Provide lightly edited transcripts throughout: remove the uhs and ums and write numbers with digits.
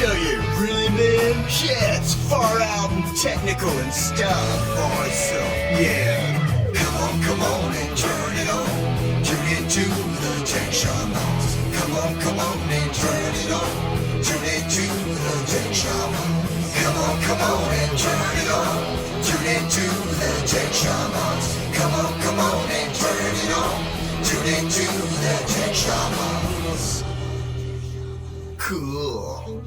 tell you, really, man? Yeah, it's far out and technical and stuff. Boy, so, yeah. Come on and turn it on. Tune into the Tech Shamans. Come on and turn it on. Tune into the Tech Shamans. Come on and turn it on. Tune into the Tech Shamans. Come on and turn it on. Tune into the Tech Shamans. Cool.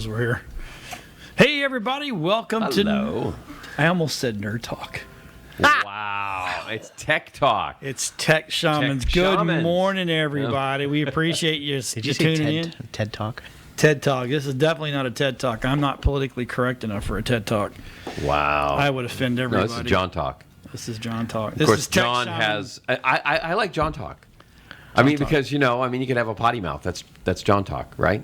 We're here. Hey everybody, welcome to. I almost said Nerd Talk. Wow, it's Tech Talk. It's Tech Shamans. Good Shamans. morning, everybody. We appreciate you, Did you say tuning in. TED Talk? TED Talk. This is definitely not a TED Talk. I'm not politically correct enough for a TED Talk. Wow. I would offend everybody. No, this is John Talk. This is John Talk. Of course, John has. I like John Talk. I mean, because you can have a potty mouth. That's John Talk, right?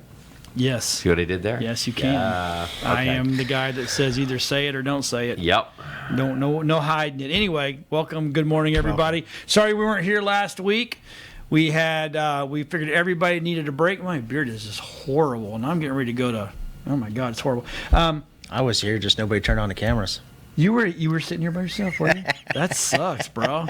Yes. See what I did there? Yes, you can. Okay. I am the guy that says either say it or don't say it. Yep. No hiding it. Anyway, welcome. Good morning, everybody. Sorry we weren't here last week. We figured everybody needed a break. My beard is just horrible, and I'm getting ready to go to. Oh my God, it's horrible. I was here, just nobody turned on the cameras. You were sitting here by yourself, were you? That sucks, bro.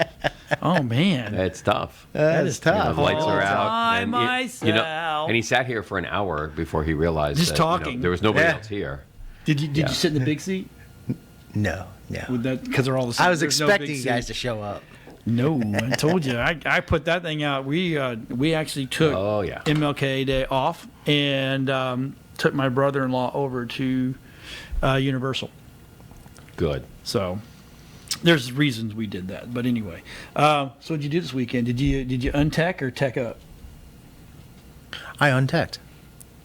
Oh man, It's tough. that is tough. The lights are out. By And myself. and he sat here for an hour before he realized Just that, talking. there was nobody Yeah. else here. Did you sit in the big seat? No. With that, because they're all the same. I was There's no expecting big you guys seat. to show up. No, I told you. I put that thing out. We actually took Oh, yeah. MLK Day off and took my brother-in-law over to Universal. Good. So there's reasons we did that. But anyway, so what'd you do this weekend? Did you untech or tech up? I unteched.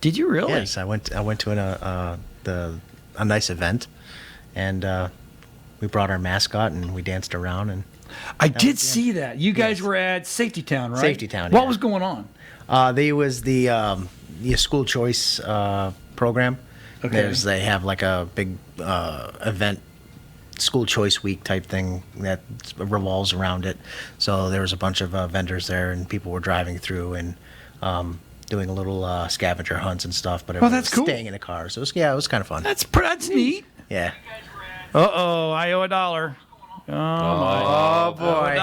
Did you really? Yes, I went to a nice event, and we brought our mascot and we danced around and. I did see that. You guys were at Safety Town, right? Safety Town, What yeah. was going on? There was the school choice program. Okay. They have like a big event, school choice week type thing that revolves around it. So there was a bunch of vendors there, and people were driving through and doing a little scavenger hunts and stuff. But everyone that's was cool. staying in a car, so it was kind of fun. That's neat. Yeah. I owe $1. Oh boy. a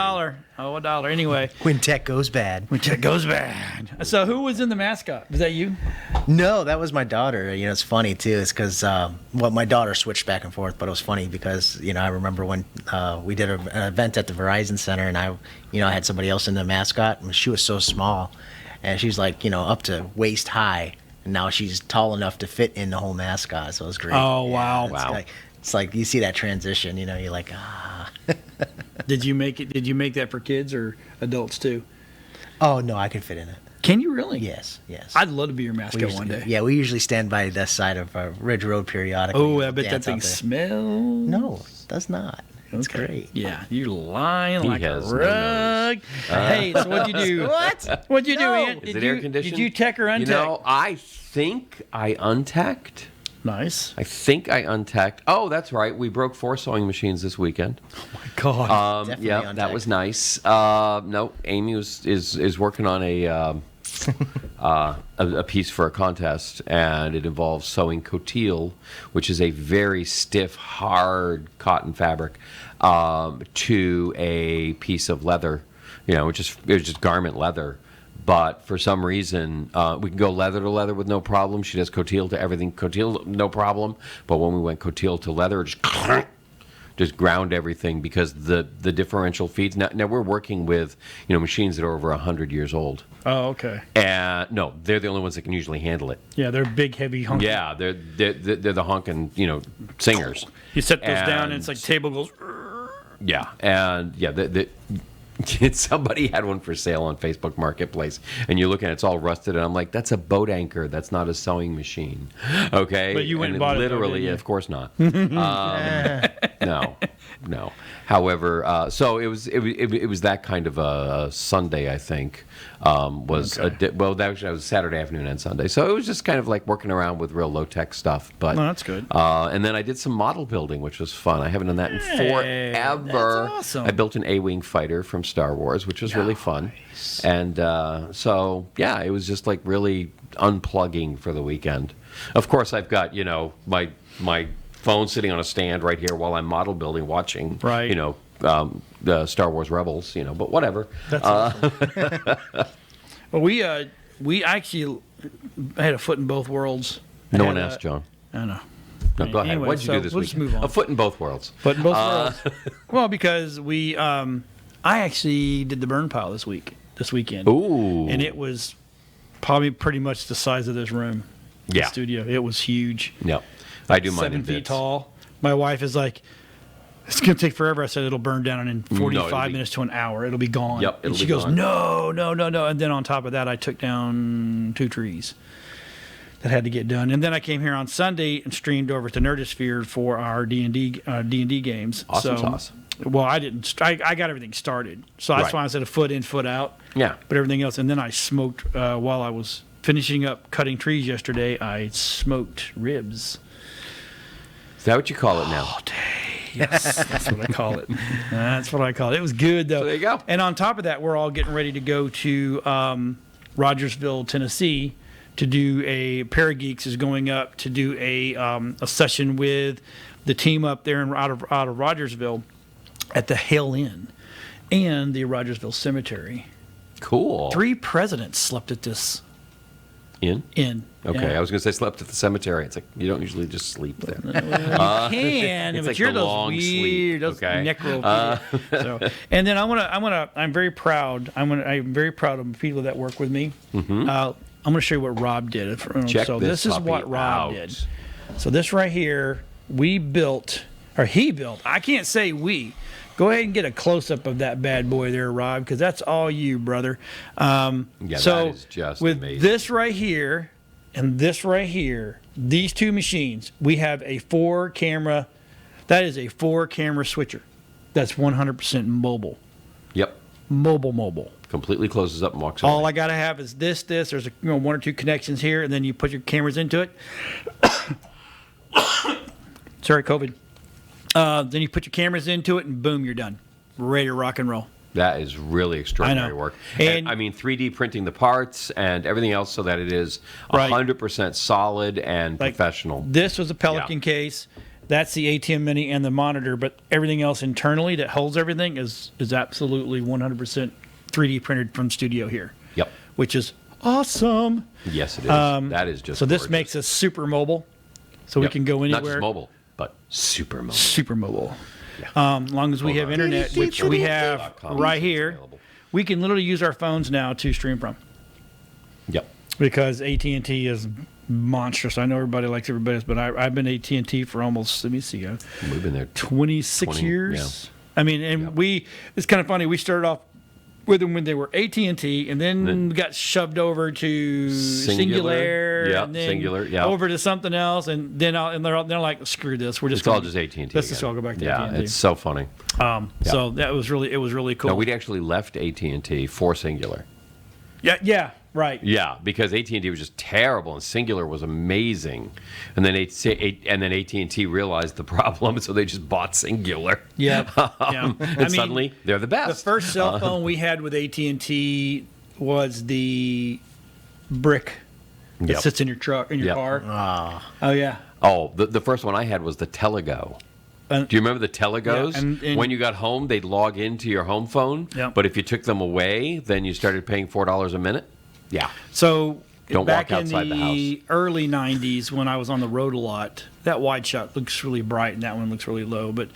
dollar. Anyway, When tech goes bad. when tech goes bad. So who was in the mascot? Was that you? No, that was my daughter. It's funny too. It's because my daughter switched back and forth, but it was funny because I remember when we did an event at the Verizon Center, and I had somebody else in the mascot, and she was so small, and she's like up to waist high, and now she's tall enough to fit in the whole mascot. So it was great. Oh, wow. It's like you see that transition. You're like Did you make it? Did you make that for kids or adults too? Oh no, I can fit in it. Can you really? Yes. I'd love to be your mascot one day. Yeah, we usually stand by the side of Ridge Road periodically. Oh, I bet that Dance out thing there. smells. No, it does not. It's Okay. great. Yeah, you're lying He like a has no rug. Hey, so what'd you do? What'd you do, Ian? Is it air conditioned? Did you tech or untech? I think I unteched. Nice. I think I unteched. Oh, that's right. We broke 4 sewing machines this weekend. God. Definitely Yeah, that unteched. was nice. No, Amy is working on a piece for a contest, and it involves sewing cotilles, which is a very stiff, hard cotton fabric, to a piece of leather, which is just garment leather. But for some reason, we can go leather to leather with no problem. She does cotilles to everything, cotilles, no problem. But when we went cotilles to leather, it just ground everything because the differential feeds. Now we're working with machines that are over 100 years old. Oh, okay. And no, they're the only ones that can usually handle it. Yeah, they're big, heavy hunky. Yeah, they're the honking singers. You set those down, and it's like table goes. Yeah, and yeah, somebody had one for sale on Facebook Marketplace, and you're looking, it's all rusted, and I'm like, that's a boat anchor. That's not a sewing machine. Okay, But you went and it bought it, though, literally, didn't you? of course not. No. no. However, so it was that kind of a Sunday, I think. That was Saturday afternoon and Sunday. So it was just kind of like working around with real low tech stuff. But No, that's good. And then I did some model building, which was fun. I haven't done that in forever. That's awesome. I built an A-wing fighter from Star Wars, which was really fun. And so yeah, it was just like really unplugging for the weekend. Of course, I've got my phone sitting on a stand right here while I'm model building, watching the Star Wars Rebels. But whatever. That's awesome. Well, we actually had a foot in both worlds. No one asked, John. I know. No, go ahead. Anyway, What did you do this we'll week? just move on. A foot in both worlds. Foot in both worlds. Well, because I actually did the burn pile this weekend. Ooh. And it was probably pretty much the size of this room. Yeah. The studio. It was huge. Yep. I do mine 7 in feet bits. tall. My wife is like, it's going to take forever. I said it'll burn down in 45 be- minutes to an hour. It'll be gone. Yep, And it'll she be goes, gone. no. And then on top of that, I took down 2 trees that had to get done. And then I came here on Sunday and streamed over to Nerdosphere for our D&D games. Awesome so, sauce. Well, I didn't. I got everything started. So that's Right. why I said a foot in, foot out. Yeah. But everything else. And then I smoked, while I was finishing up cutting trees yesterday, I smoked ribs. Is that what you call it now? All day. Yes, that's what I call it. That's what I call it. It was good, though. So there you go. And on top of that, we're all getting ready to go to Rogersville, Tennessee, to do a Parageeks is going up to do a session with the team up there out of Rogersville at the Hale Inn and the Rogersville Cemetery. Cool. 3 presidents slept at this In? inn. Okay, Yeah. I was going to say slept at the cemetery. It's like you don't usually just sleep there. You can, it's but like you're the those long weird, sleep, those okay? so, and then I'm very proud. I'm very proud of the people that work with me. I'm going to show you what Rob did. Check so this is puppy what Rob out. did. So this right here, he built. I can't say we. Go ahead and get a close up of that bad boy there, Rob, because that's all you, brother. Yeah, so that is just with amazing. this right here and this right here, these 2 machines, we have a 4-camera. That is a 4-camera switcher. That's 100% mobile. Yep. Mobile. Completely closes up and walks away. All I gotta have is this. There's 1 or 2 connections here, and then you put your cameras into it. Sorry, COVID. Then you put your cameras into it, and boom, you're done. Ready to rock and roll. That is really extraordinary work. And I mean, 3D printing the parts and everything else so that it is Right. 100% solid and Like, professional. This was a Pelican case. That's the ATM Mini and the monitor, but everything else internally that holds everything is absolutely 100% 3D printed from studio here. Yep. Which is awesome. Yes, it is. That is just So this gorgeous. makes us super mobile, so we Yep. can go anywhere. Not just mobile, but super mobile. Super mobile. As long as we have internet, which we have right here, we can literally use our phones now to stream from. Yep. Because AT&T is monstrous. I know everybody likes everybody's, but I've been AT&T for almost, let me see, We've been there 26 20, years. I mean, and Yeah. it's kind of funny. We started off with them when they were AT&T, and then got shoved over to Singular, Yeah, and then Singular, yeah. over to something else, and then they're like, screw this, we're just It's all gonna- just AT&T. Let's just again. all go back to Yeah, AT&T. it's so funny. So it was really cool. No, we'd actually left AT&T for Singular. yeah, right. Yeah, because AT&T was just terrible and Singular was amazing, and then AT&T realized the problem, so they just bought Singular. Yeah, yeah. And suddenly they're the the best. first cell phone we had with AT&T was the brick that Yep. sits in your truck in your Yep. car. Oh yeah. Oh, the first one I had was the Telego. Do you remember the Telegos? Yeah, and when you got home, they'd log into your home phone. Yeah. But if you took them away, then you started paying $4 a minute. Yeah. So Don't back walk in outside the house. early '90s, when I was on the road a lot, that wide shot looks really bright and that one looks really low. But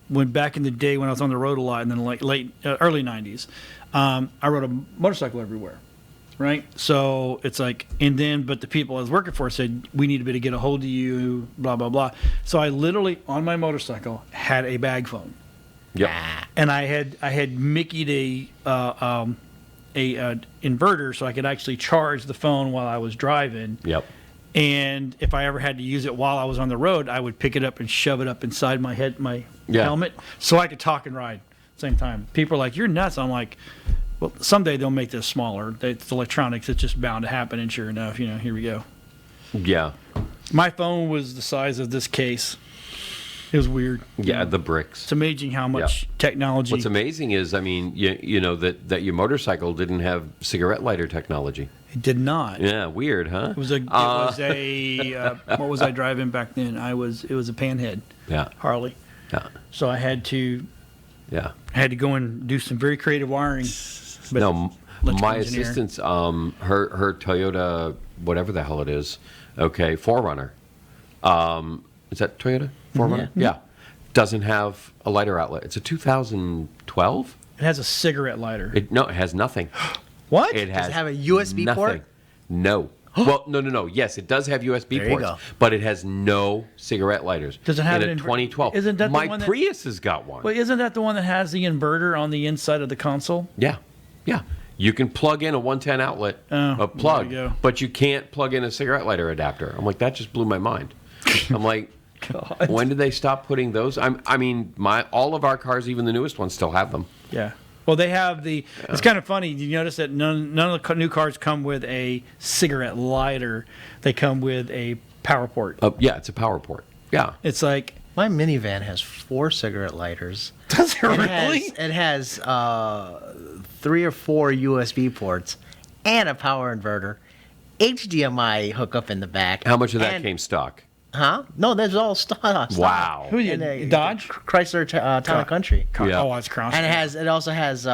when back in the day when I was on the road a lot, and then like early '90s, I rode a motorcycle everywhere. Right, so it's like, and then, but the people I was working for said we need to be to get a hold of you, blah blah blah. So I literally on my motorcycle had a bag phone, Yep. and I had Mickey'd a inverter so I could actually charge the phone while I was driving. Yep. And if I ever had to use it while I was on the road, I would pick it up and shove it up inside my helmet, so I could talk and ride at the same time. People are like, "You're nuts." I'm like, "Well, someday they'll make this smaller. It's electronics. It's just bound to happen." And sure enough, here we go. Yeah. My phone was the size of this case. It was weird. Yeah, the bricks. It's amazing how much technology. What's amazing is, I mean, you know that your motorcycle didn't have cigarette lighter technology. It did not. Yeah, weird, huh? It was a. What was I driving back then? It was a Panhead. Yeah. Harley. Yeah. So I had to Yeah. go and do some very creative wiring. But No, electrical my engineer. assistant's her Toyota, whatever the hell it is, okay, 4Runner. Is that Toyota 4Runner? Yeah. Doesn't have a lighter outlet. It's a 2012. It has a cigarette lighter. It has nothing. What? It has it have a USB nothing. port? No. Well, no. Yes, it does have USB There you ports, go. but it has no cigarette lighters. Does it have in an a 2012? isn't that the my one that- Prius has got one? Well, isn't that the one that has the inverter on the inside of the console? Yeah. You can plug in a 110 outlet, a plug, there you go. but you can't plug in a cigarette lighter adapter. I'm like, that just blew my mind. I'm like, God. when did they stop putting those? I mean, all of our cars, even the newest ones, still have them. Yeah. Well, they have the. It's kind of funny. You notice that none of the new cars come with a cigarette lighter. They come with a power port. Yeah, it's a power port. Yeah. It's like. My minivan has 4 cigarette lighters. Does it really? It has 3 or 4 USB ports and a power inverter, HDMI hookup in the back. How much of that and- came stock? Huh? No, there's all stock. Wow. Who you? And a Dodge? Chrysler Town and Country. Yeah. Oh, it's Cross. And it also has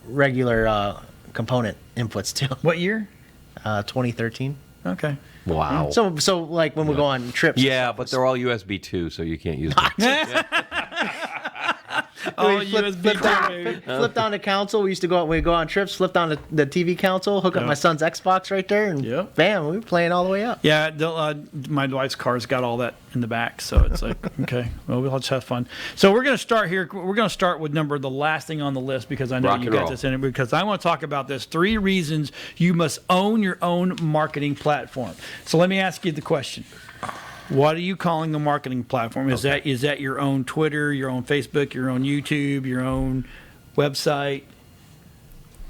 regular component inputs too. What year? 2013. Okay. Wow. So like when we go on trips. Yeah, but they're all USB 2, so you can't use them. Oh, we USB. flipped on the console. We used to go out. We go on trips. Flipped on the TV console. Hook up my son's Xbox right there, and Yep. bam, we were playing all the way up. Yeah, my wife's car's got all that in the back, so it's like, okay, well, we'll just have fun. So we're going to start here. We're going to start with the last thing on the list, because I know Rock you and got roll. this in it, because I want to talk about this. 3 reasons you must own your own marketing platform. So let me ask you the question. What are you calling a marketing platform? Is that your own Twitter, your own Facebook, your own YouTube, your own website?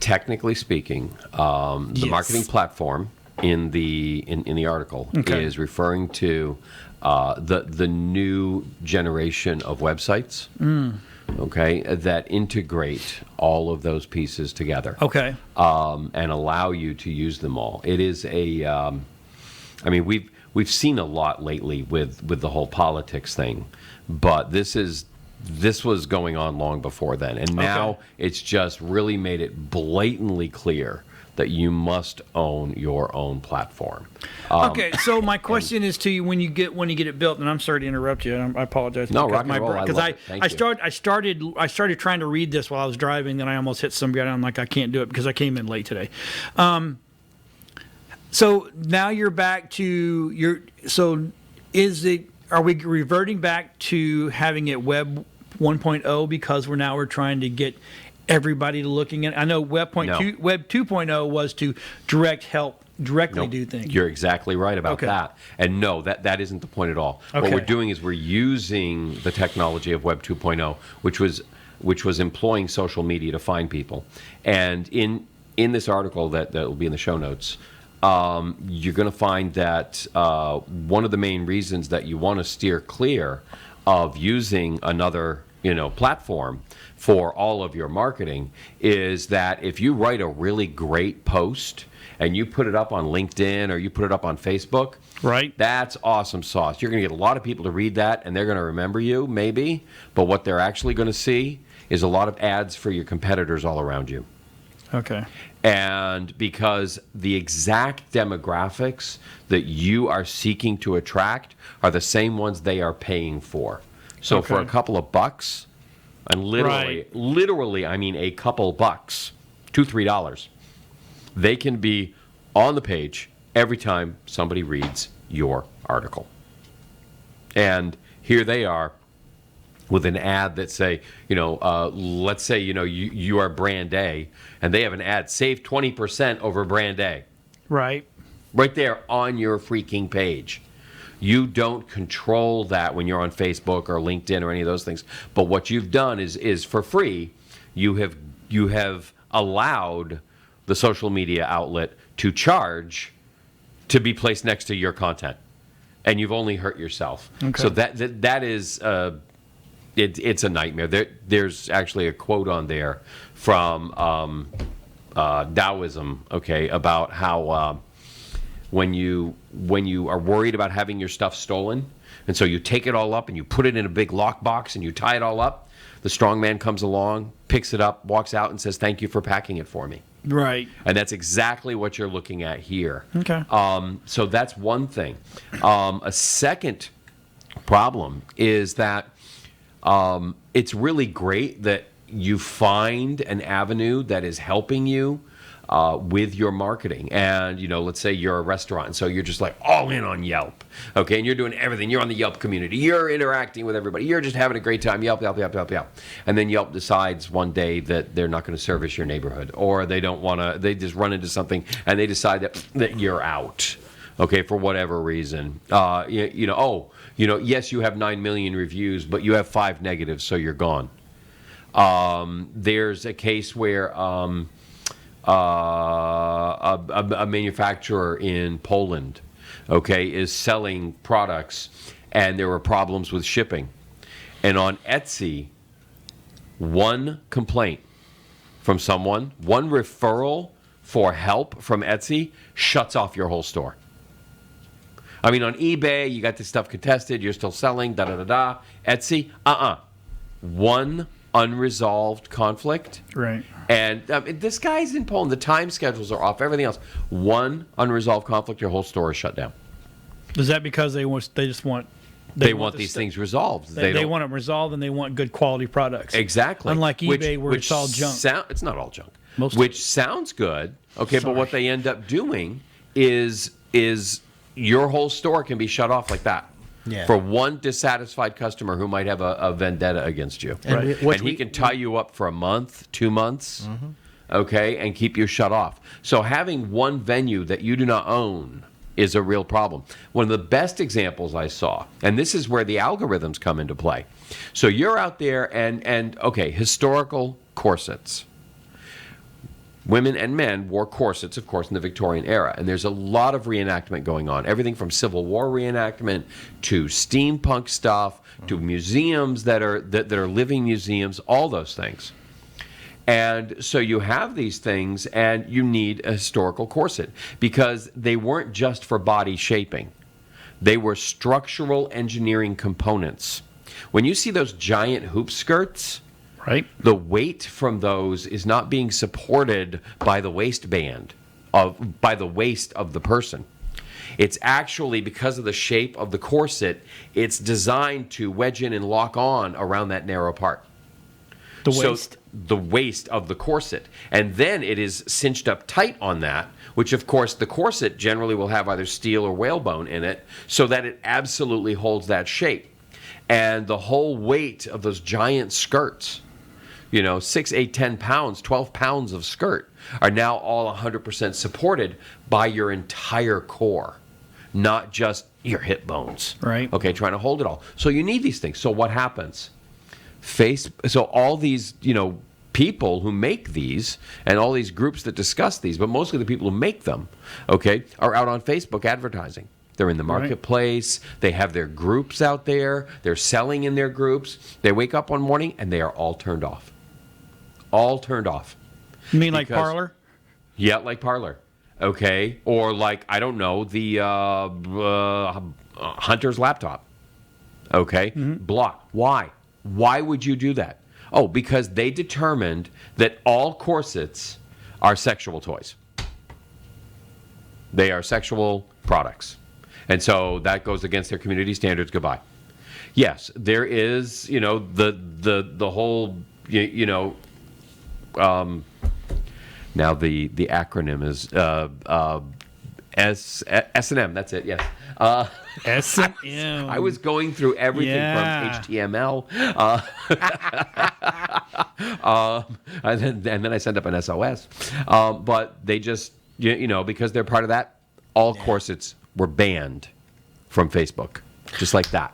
Technically speaking, the Yes. marketing platform in the article Okay. is referring to the new generation of websites. Okay, that integrate all of those pieces together. Okay. And allow you to use them all. It is I mean, we've seen a lot lately with the whole politics thing, but this was going on long before then, and now Okay. it's just really made it blatantly clear that you must own your own platform. Okay, so my question is to you: when you get it built, and I'm sorry to interrupt you, and I apologize. No, because rock and roll, I love it. Thank you. I started trying to read this while I was driving, then I almost hit somebody, and I'm like, I can't do it because I came in late today. So now you're back to your. So are we reverting back to having it Web 1.0 because we're trying to get everybody to looking at? I know Web 2.0 was to directly Nope. do things. You're exactly right about Okay. that. And no, that isn't the point at all. What Okay. we're doing is we're using the technology of Web 2.0, which was employing social media to find people. And in this article that will be in the show notes, you're going to find that one of the main reasons that you want to steer clear of using another platform for all of your marketing is that if you write a really great post and you put it up on LinkedIn or you put it up on Facebook, Right. that's awesome sauce. You're going to get a lot of people to read that, and they're going to remember you, maybe, but what they're actually going to see is a lot of ads for your competitors all around you. Okay. And because the exact demographics that you are seeking to attract are the same ones they are paying for. So for Okay. a couple of bucks, and literally, I mean a couple bucks, $2, $3, they can be on the page every time somebody reads your article. And here they are with an ad that say, let's say, you are brand A, and they have an ad, save 20% over brand A. Right. right there on your freaking page. You don't control that when you're on Facebook or LinkedIn or any of those things. But what you've done is for free, you have allowed the social media outlet to charge to be placed next to your content, and you've only hurt yourself. Okay. So that is it's a nightmare. There's actually a quote on there from Taoism, okay, about how when you are worried about having your stuff stolen, and so you take it all up and you put it in a big lockbox and you tie it all up, the strong man comes along, picks it up, walks out, and says, "Thank you for packing it for me." Right. And that's exactly what you're looking at here. Okay. So that's one thing. A second problem is that it's really great that you find an avenue that is helping you with your marketing. And, let's say you're a restaurant, and so you're just like all in on Yelp, okay? And you're doing everything. You're on the Yelp community. You're interacting with everybody. You're just having a great time. Yelp, Yelp, Yelp, Yelp, Yelp. And then Yelp decides one day that they're not going to service your neighborhood, or they don't want to, they just run into something, and they decide that you're out, okay, for whatever reason. Yes, you have 9 million reviews, but you have 5 negatives, so you're gone. There's a case where a manufacturer in Poland, okay, is selling products, and there were problems with shipping. And on Etsy, one complaint from someone, one referral for help from Etsy shuts off your whole store. I mean, on eBay, you got this stuff contested, you're still selling, da-da-da-da. Etsy, one unresolved conflict. Right. And this guy's in Poland. The time schedules are off, everything else. One unresolved conflict, your whole store is shut down. Is that because they want these things resolved? They want them resolved, and they want good quality products. Exactly. Unlike eBay, where it's all junk. It's not all junk. Which sounds good, okay, Sorry. but what they end up doing is your whole store can be shut off like that. Yeah. For one dissatisfied customer who might have a vendetta against you. And Right. He can tie you up for a month, 2 months, okay, and keep you shut off. So having one venue that you do not own is a real problem. One of the best examples I saw, and this is where the algorithms come into play. So you're out there and okay, historical corsets. Women and men wore corsets, of course, in the Victorian era, and there's a lot of reenactment going on. Everything from Civil War reenactment to steampunk stuff to museums that are living museums, all those things. And so you have these things, and you need a historical corset because they weren't just for body shaping. They were structural engineering components. When you see those giant hoop skirts, Right. the weight from those is not being supported by the waistband, by the waist of the person. It's actually, because of the shape of the corset, it's designed to wedge in and lock on around that narrow part. The waist. So the waist of the corset. And then it is cinched up tight on that, which of course the corset generally will have either steel or whalebone in it, so that it absolutely holds that shape. And the whole weight of those giant skirts, 6, 8, 10 pounds, 12 pounds of skirt are now all 100% supported by your entire core, not just your hip bones. Right. Okay, trying to hold it all. So you need these things. So what happens? So all these, people who make these and all these groups that discuss these, but mostly the people who make them, okay, are out on Facebook advertising. They're in the marketplace. Right. They have their groups out there. They're selling in their groups. They wake up one morning and they are all turned off. All turned off. You mean like Parler? Yeah, like Parler. Okay. Or like, I don't know, the Hunter's laptop. Okay. Mm-hmm. Block. Why? Why would you do that? Oh, because they determined that all corsets are sexual toys. They are sexual products. And so that goes against their community standards. Goodbye. Yes, there is, the whole, now the acronym is S&M. That's it. Yes. S&M. I was going through everything from HTML, and then I sent up an SOS. But they just, because they're part of that, all corsets were banned from Facebook, just like that.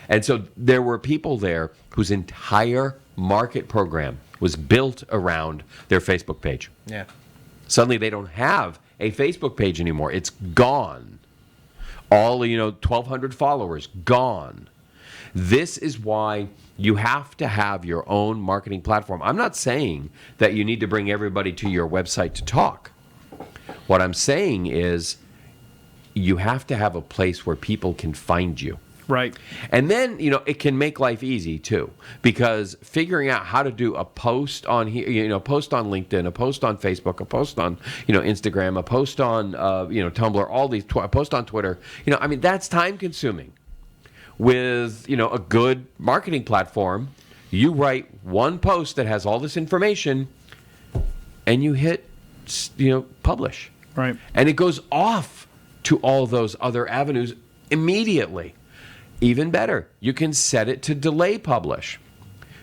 And so there were people there whose entire market program was built around their Facebook page. Yeah. Suddenly they don't have a Facebook page anymore. It's gone. All, 1,200 followers, gone. This is why you have to have your own marketing platform. I'm not saying that you need to bring everybody to your website to talk. What I'm saying is you have to have a place where people can find you. Right. And then, it can make life easy too, because figuring out how to do a post on here, a post on LinkedIn, a post on Facebook, a post on, Instagram, a post on, Tumblr, all these, a post on Twitter, that's time consuming. With, a good marketing platform, you write one post that has all this information and you hit, publish. Right. And it goes off to all those other avenues immediately. Even better, you can set it to delay publish.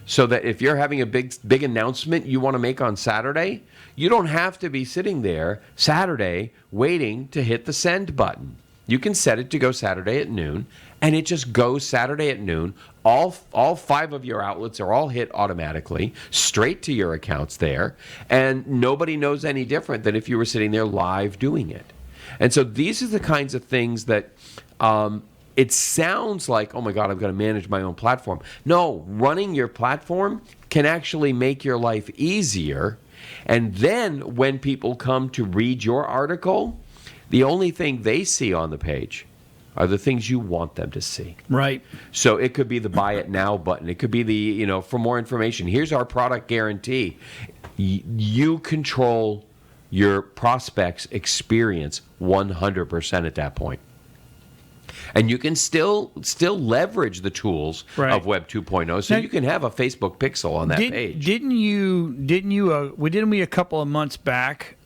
So that if you're having a big announcement you want to make on Saturday, you don't have to be sitting there Saturday waiting to hit the send button. You can set it to go Saturday at noon, and it just goes Saturday at noon. All 5 of your outlets are all hit automatically, straight to your accounts there, and nobody knows any different than if you were sitting there live doing it. And so these are the kinds of things that it sounds like, oh my God, I've got to manage my own platform. No, running your platform can actually make your life easier. And then when people come to read your article, the only thing they see on the page are the things you want them to see. Right. So it could be the buy it now button. It could be the, for more information, here's our product guarantee. You control your prospect's experience 100% at that point. And you can still leverage the tools of Web 2.0, so now, you can have a Facebook pixel on that page. Didn't we a couple of months back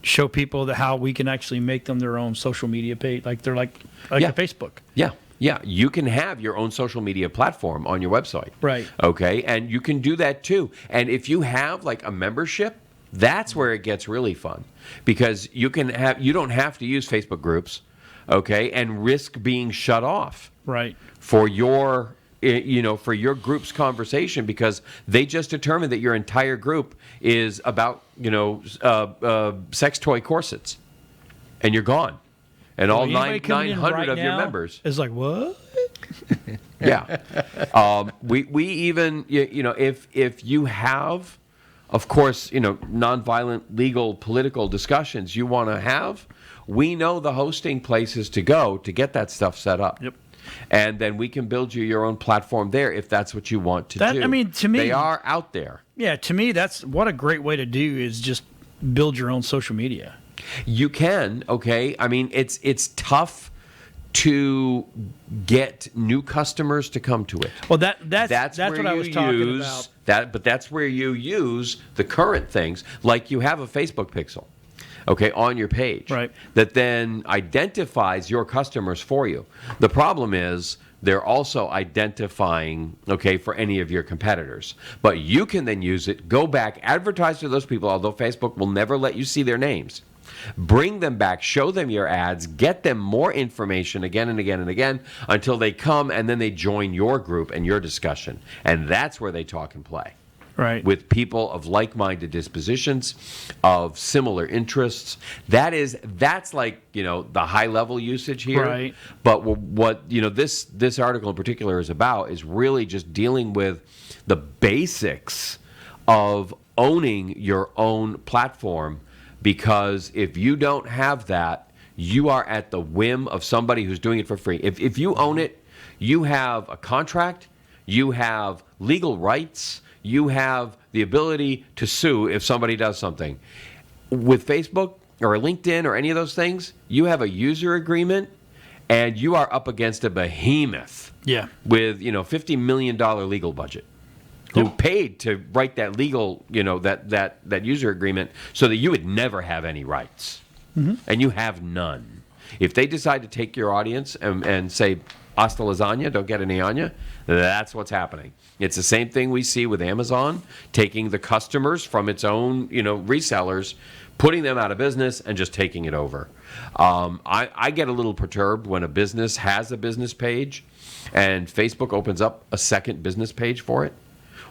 show people how we can actually make them their own social media page, like they're like a Facebook? Yeah. You can have your own social media platform on your website. Right. Okay, and you can do that too. And if you have like a membership, that's where it gets really fun, because you don't have to use Facebook groups. Okay, and risk being shut off. Right. For your, for your group's conversation, because they just determined that your entire group is about, sex toy corsets, and you're gone, and all 900 of your members is like, what? Yeah. We even, if you have, of course, nonviolent, legal, political discussions you want to have. We know the hosting places to go to get that stuff set up. Yep. And then we can build you your own platform there if that's what you want to do. I mean, to me, they are out there. Yeah, to me, that's what a great way to do is just build your own social media. You can, okay? I mean, it's tough to get new customers to come to it. Well, that's what I was talking about. But that's where you use the current things, like you have a Facebook pixel. Okay, on your page, right, that then identifies your customers for you. The problem is they're also identifying, okay, for any of your competitors. But you can then use it, go back, advertise to those people, although Facebook will never let you see their names. Bring them back, show them your ads, get them more information again and again and again until they come and then they join your group and your discussion. And that's where they talk and play. Right. With people of like-minded dispositions, of similar interests. That's like, the high-level usage here. Right. But what this article in particular is about is really just dealing with the basics of owning your own platform, because if you don't have that, you are at the whim of somebody who's doing it for free. If you own it, you have a contract, you have legal rights, you have the ability to sue if somebody does something. With Facebook or LinkedIn or any of those things, you have a user agreement and you are up against a behemoth. Yeah. With, $50 million legal budget. Who paid to write that legal, that user agreement so that you would never have any rights. Mm-hmm. And you have none. If they decide to take your audience and say, hasta lasagna, don't get any on you, that's what's happening. It's the same thing we see with Amazon, taking the customers from its own, resellers, putting them out of business and just taking it over. I get a little perturbed when a business has a business page and Facebook opens up a second business page for it,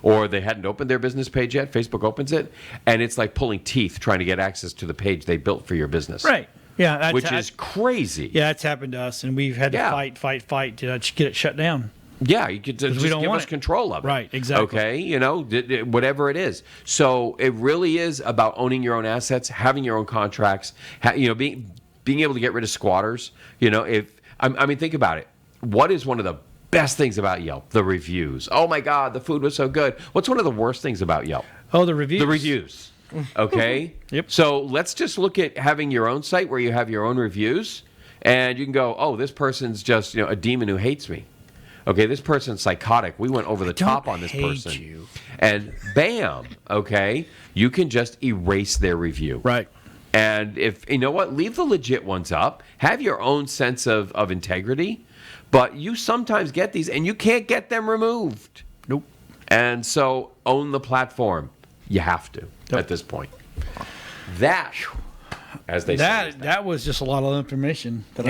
or they hadn't opened their business page yet, Facebook opens it, and it's like pulling teeth trying to get access to the page they built for your business. Right. Yeah. Which is crazy. Yeah, that's happened to us, and we've had to fight to get it shut down. Yeah, you could just give us control of it. Right, exactly. Okay, whatever it is. So it really is about owning your own assets, having your own contracts, being able to get rid of squatters. Think about it. What is one of the best things about Yelp? The reviews. Oh my God, the food was so good. What's one of the worst things about Yelp? Oh, the reviews. The reviews. Okay? Yep. So let's just look at having your own site where you have your own reviews, and you can go, oh, this person's just a demon who hates me. Okay, this person's psychotic. We went over the top on this person. You. And bam, okay, you can just erase their review. Right. And if, leave the legit ones up. Have your own sense of integrity. But you sometimes get these, and you can't get them removed. Nope. And so own the platform. You have to at this point. That, as they say. That was just a lot of information that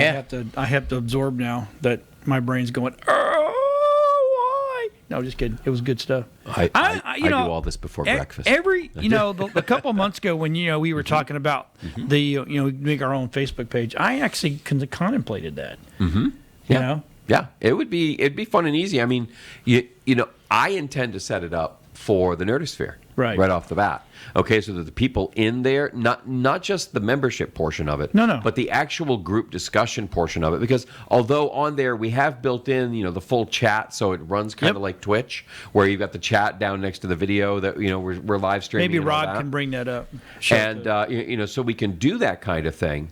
I have to absorb now, that my brain's going, why? No, just kidding. It was good stuff. I do all this before breakfast. The couple of months ago when we were talking about make our own Facebook page, I actually contemplated that. Mm-hmm. Yeah, it'd be fun and easy. I mean, I intend to set it up for the Nerdosphere right off the bat. Okay, so that the people in there, not just the membership portion of it, but the actual group discussion portion of it. Because although on there we have built in, the full chat, so it runs kind of like Twitch, where you've got the chat down next to the video that we're live streaming. Maybe Rod can bring that up. So we can do that kind of thing.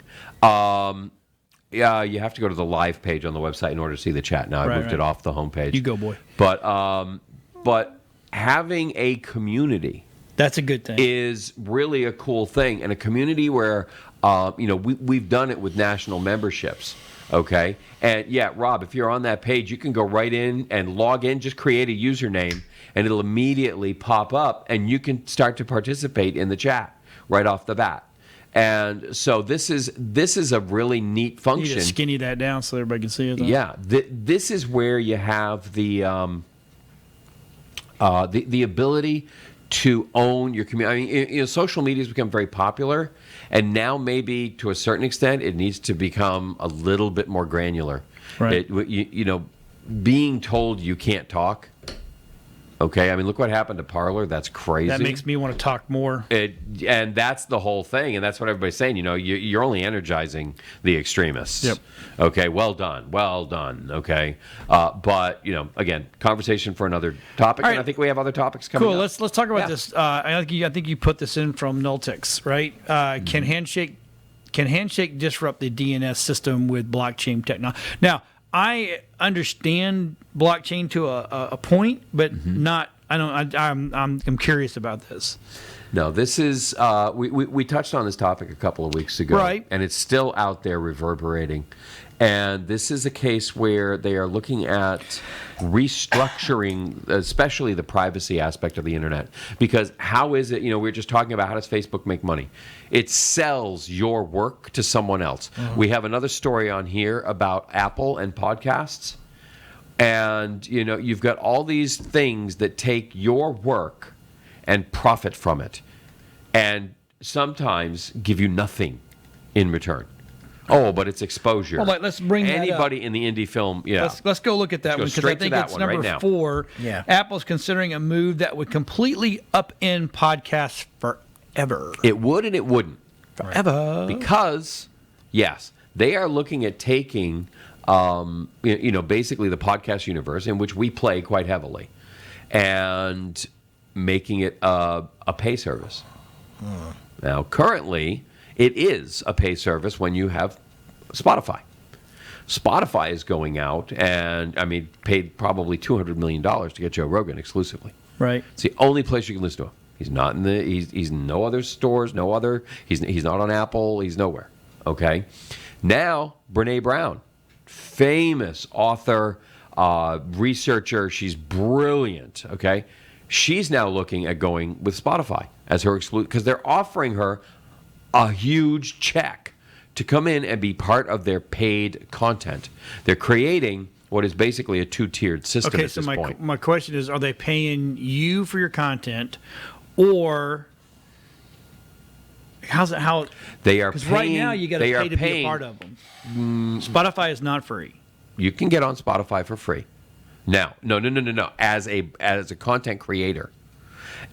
Yeah, you have to go to the live page on the website in order to see the chat. Now I moved it off the homepage. You go, boy. But having a community, that's a good thing, is really a cool thing, and a community where we've done it with national memberships. Okay, and yeah, Rob, if you're on that page, you can go right in and log in. Just create a username, and it'll immediately pop up, and you can start to participate in the chat right off the bat. And so this is a really neat function. You need to skinny that down so everybody can see it, though. Yeah, this is where you have the ability to own your community. I mean, social media has become very popular, and now maybe to a certain extent it needs to become a little bit more granular. Right. Being told you can't talk. Okay, I mean, look what happened to Parler. That's crazy. That makes me want to talk more. And that's the whole thing, and that's what everybody's saying. You're only energizing the extremists. Yep. Okay, well done. Okay, but again, conversation for another topic, right. And I think we have other topics coming. Cool. up. Let's talk about this. I think you put this in from Nulltix, right? Can Handshake disrupt the DNS system with blockchain technology? Now, I understand blockchain to a point, but not. I'm curious about this. No, this is we touched on this topic a couple of weeks ago, right? And it's still out there reverberating. And this is a case where they are looking at restructuring, especially the privacy aspect of the internet. Because how is it, we were just talking about how does Facebook make money? It sells your work to someone else. We have another story on here about Apple and podcasts. And, you've got all these things that take your work and profit from it. And sometimes give you nothing in return. Oh, but it's exposure. Well, let's bring anybody in the indie film. Yeah, let's go look at that one because I think it's number 4. Yeah, Apple's considering a move that would completely upend podcasts forever. It would and it wouldn't forever because yes, they are looking at taking basically the podcast universe in which we play quite heavily and making it a pay service. Now, currently, it is a pay service when you have Spotify. Spotify is going out and, paid probably $200 million to get Joe Rogan exclusively. Right. It's the only place you can listen to him. He's not in he's in no other stores, he's not on Apple, he's nowhere. Okay. Now, Brene Brown, famous author, researcher, she's brilliant. Okay. She's now looking at going with Spotify as her exclusive because they're offering her a huge check to come in and be part of their paid content. They're creating what is basically a two-tiered system at this point. My question is, are they paying you for your content, or how they are because paying? right now you got to pay to be a part of them. Spotify is not free. You can get on Spotify for free. Now, no. As a content creator,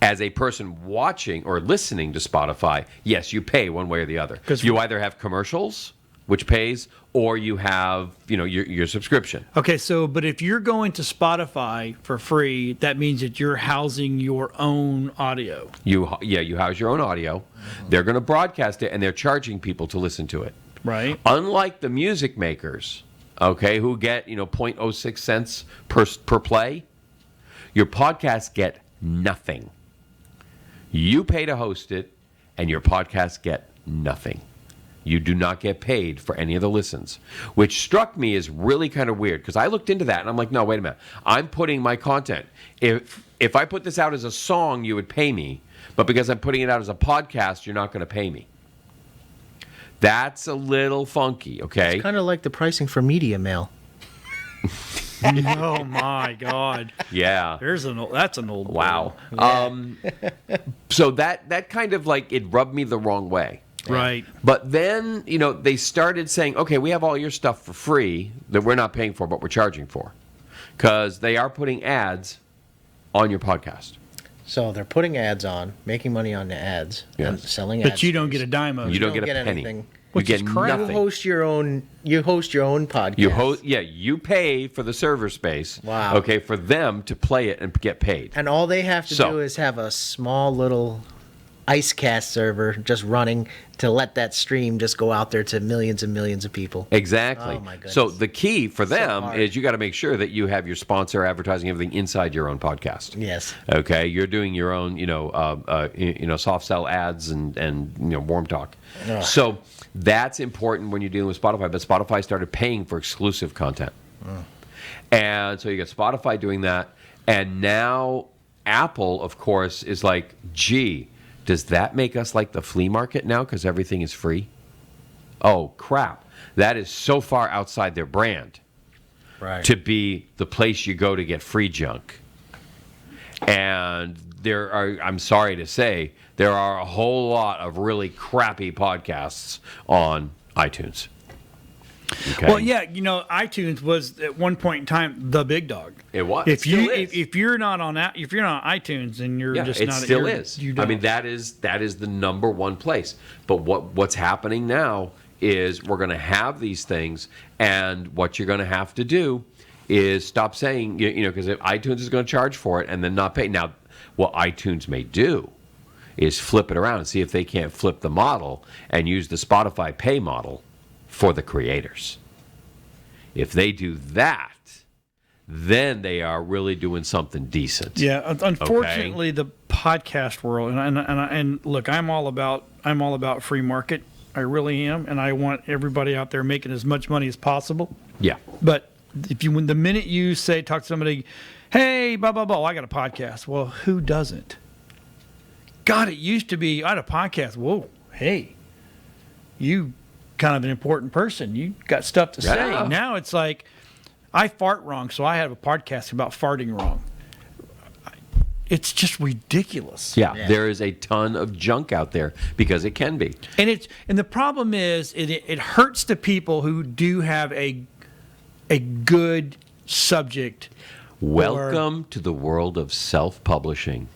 as a person watching or listening to Spotify, yes, you pay one way or the other. Because you either have commercials, which pays, or you have your subscription. Okay, but if you're going to Spotify for free, that means that you're housing your own audio. You house your own audio. They're going to broadcast it, and they're charging people to listen to it. Right. Unlike the music makers, okay, who get 0.06 cents per play, your podcasts get nothing. You pay to host it, and your podcasts get nothing. You do not get paid for any of the listens, which struck me as really kind of weird, because I looked into that and I'm like, no, wait a minute. I'm putting my content. If I put this out as a song, you would pay me, but because I'm putting it out as a podcast, you're not going to pay me. That's a little funky, okay? It's kind of like the pricing for media mail. Oh my God! Yeah, that's an old wow. Yeah. So that kind of like it rubbed me the wrong way. Right. But then, they started saying, okay, we have all your stuff for free that we're not paying for, but we're charging for. Because they are putting ads on your podcast. So they're putting ads on, making money on the ads, and selling ads. But you don't get a dime of it. You don't get a penny. anything. You get nothing. You host your own podcast. You pay for the server space. Wow. Okay, for them to play it and get paid. And all they have to do is have a small little IceCast server just running to let that stream just go out there to millions and millions of people. Exactly. Oh my goodness. So the key for them is you got to make sure that you have your sponsor advertising everything inside your own podcast. Yes. Okay. You're doing your own, soft sell ads and warm talk. Ugh. So that's important when you're dealing with Spotify. But Spotify started paying for exclusive content, and so you got Spotify doing that, and now Apple, of course, is like, gee. Does that make us like the flea market now because everything is free? Oh, crap. That is so far outside their brand to be the place you go to get free junk. And I'm sorry to say, there are a whole lot of really crappy podcasts on iTunes. Okay. Well, yeah, iTunes was at one point in time the big dog. It was. If you're not on iTunes, then you're just it not. Still is. I mean, that is the number one place. But what's happening now is we're going to have these things, and what you're going to have to do is stop saying because if iTunes is going to charge for it and then not pay. Now, what iTunes may do is flip it around and see if they can't flip the model and use the Spotify pay model for the creators. If they do that, then they are really doing something decent. Yeah, unfortunately, the podcast world, and look, I'm all about free market. I really am, and I want everybody out there making as much money as possible. Yeah. But the minute you talk to somebody, hey, blah blah blah, I got a podcast. Well, who doesn't? God, it used to be I had a podcast. Whoa, hey, you kind of an important person. You got stuff to say. Now it's like I fart wrong, so I have a podcast about farting wrong. It's just ridiculous. Yeah, there is a ton of junk out there because it can be. And the problem is it hurts the people who do have a good subject. Welcome to the world of self-publishing.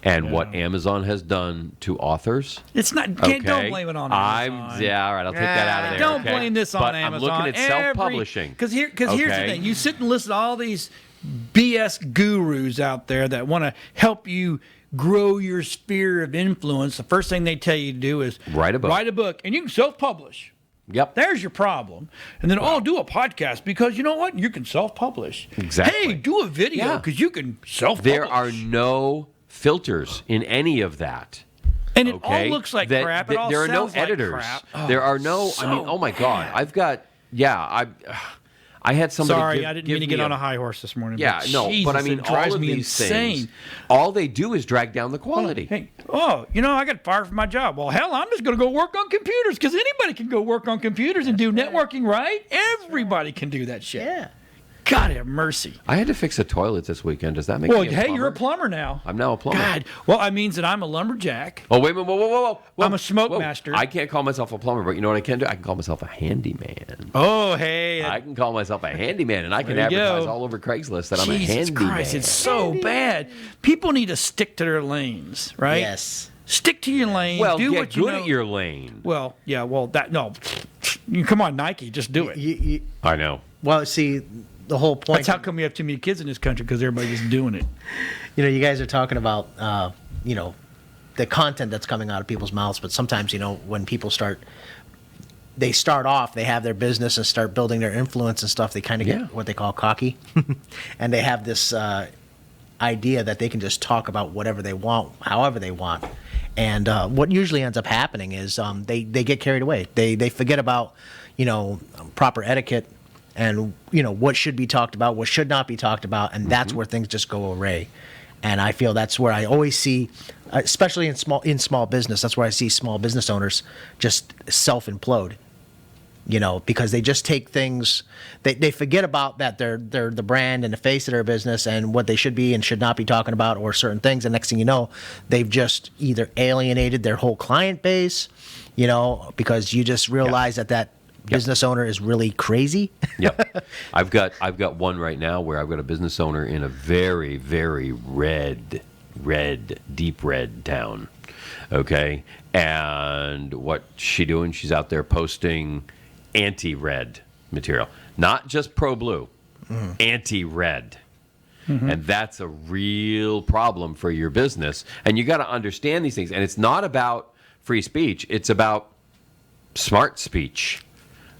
And what Amazon has done to authors. It's not. Don't blame it on Amazon. All right. I'll take that out of there. Don't blame this on Amazon. I'm looking at self-publishing. Because here's the thing: you sit and listen to all these BS gurus out there that want to help you grow your sphere of influence. The first thing they tell you to do is write a book, and you can self-publish. Yep. There's your problem. And then, do a podcast because you know what? You can self-publish. Exactly. Hey, do a video because you can self-publish. There are no filters in any of that. And it all looks like crap. It all there are no sounds like editors. crap. There are no. I mean, oh my God! I've got. I had somebody. Sorry, I didn't mean to get on a high horse this morning. Yeah, no, Jesus, but I mean, it drives all of me these insane. things, all they do is drag down the quality. Hey, I got fired from my job. Well, hell, I'm just going to go work on computers because anybody can go work on computers and do networking, right? Everybody can do that shit. Yeah. God have mercy. I had to fix a toilet this weekend. Does that make Well, me a hey, plumber? you're a plumber now. I'm now a plumber. God. Well, that means that I'm a lumberjack. Oh, wait a minute. Whoa. I'm a smoke master. I can't call myself a plumber, but you know what I can do? I can call myself a handyman. Oh, hey. I can call myself a handyman, and I can There you advertise go. all over Craigslist that I'm a Jesus handyman. Christ, it's so bad. People need to stick to their lanes, right? Yes. Stick to your lane. Well, do get what you good know. at your lane. Well, yeah, no. You come on, Nike, just do it. I know. Well, see, the whole point. That's how come we have too many kids in this country, because everybody's just doing it. You guys are talking about, the content that's coming out of people's mouths, but sometimes, when people start off, they have their business and start building their influence and stuff, they kind of get what they call cocky. And they have this idea that they can just talk about whatever they want, however they want. And what usually ends up happening is they get carried away. They forget about, proper etiquette and, what should be talked about, what should not be talked about, and that's where things just go awry. And I feel that's where I always see, especially in small business, that's where I see small business owners just self-implode. Because they just take things, they forget about that they're the brand and the face of their business and what they should be and should not be talking about or certain things. And next thing you know, they've just either alienated their whole client base, because you just realize that business owner is really crazy. Yep. I've got one right now where I've got a business owner in a very, very deep red town. Okay. And what she doing? She's out there posting anti-red material, not just pro-blue, anti-red. And that's a real problem for your business. And you got to understand these things. And it's not about free speech. It's about smart speech.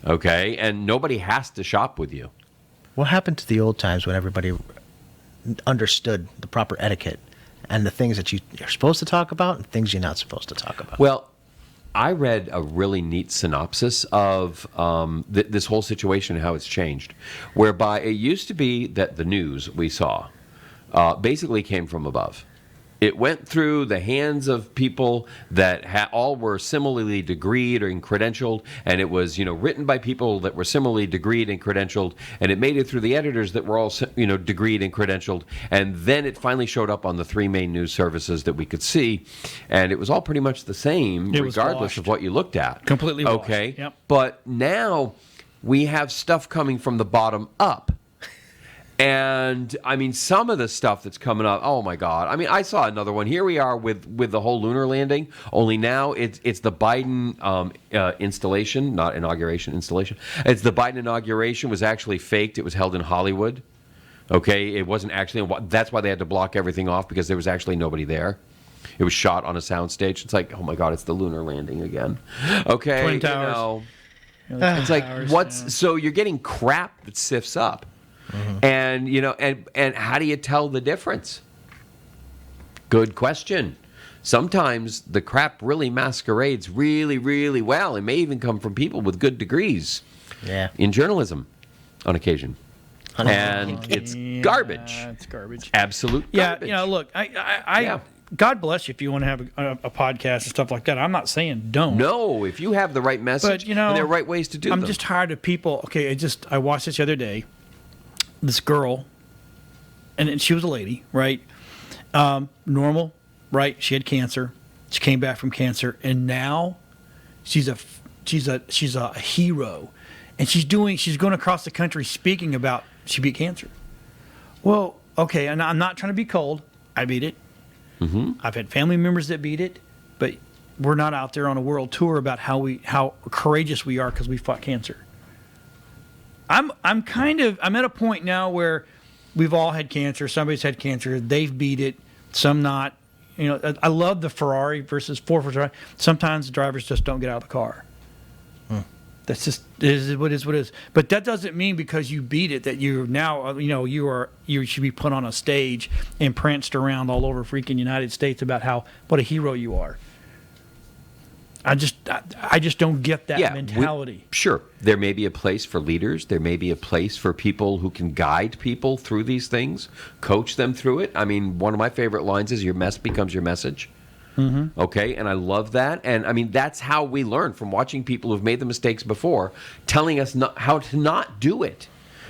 Okay? And nobody has to shop with you. What happened to the old times when everybody understood the proper etiquette and the things that you're supposed to talk about and things you're not supposed to talk about? Well, I read a really neat synopsis of this whole situation and how it's changed, whereby it used to be that the news we saw basically came from above. It went through the hands of people that all were similarly degreed and credentialed, and it was written by people that were similarly degreed and credentialed, and it made it through the editors that were all degreed and credentialed, and then it finally showed up on the three main news services that we could see, and it was all pretty much the same, regardless of what you looked at. Completely washed. Okay. Yep. But now we have stuff coming from the bottom up. And I mean, some of the stuff that's coming up, oh my God. I mean, I saw another one. Here we are with the whole lunar landing, only now it's the Biden installation, not inauguration, installation. It's the Biden inauguration was actually faked. It was held in Hollywood. Okay, it wasn't actually, that's why they had to block everything off, because there was actually nobody there. It was shot on a soundstage. It's like, oh my God, it's the lunar landing again. Okay, Twin Towers. It's like, so you're getting crap that sifts up. And and how do you tell the difference? Good question. Sometimes the crap really masquerades really, really well. It may even come from people with good degrees in journalism on occasion. And it's garbage. It's garbage. Absolute garbage. Yeah, look, I God bless you if you want to have a podcast and stuff like that. I'm not saying don't. No, if you have the right message and there are right ways to do them. I'm just tired of people. Okay, I watched this the other day. This girl, and she was a lady, right? Normal, right? She had cancer. She came back from cancer, and now she's a hero, and she's going across the country speaking about she beat cancer. Well, okay, and I'm not trying to be cold. I beat it. I've had family members that beat it, but we're not out there on a world tour about how courageous we are because we fought cancer. I'm at a point now where we've all had cancer. Somebody's had cancer. They've beat it. Some not. I love the Ferrari versus Ford. Sometimes the drivers just don't get out of the car. That's just is what it is. But that doesn't mean because you beat it that you're now you should be put on a stage and pranced around all over freaking United States about what a hero you are. I just just don't get that Yeah, mentality. Sure, there may be a place for leaders. There may be a place for people who can guide people through these things, coach them through it. I mean, one of my favorite lines is "Your mess becomes your message." Mm-hmm. Okay, and I love that. And I mean, that's how we learn from watching people who've made the mistakes before, telling us how to not do it.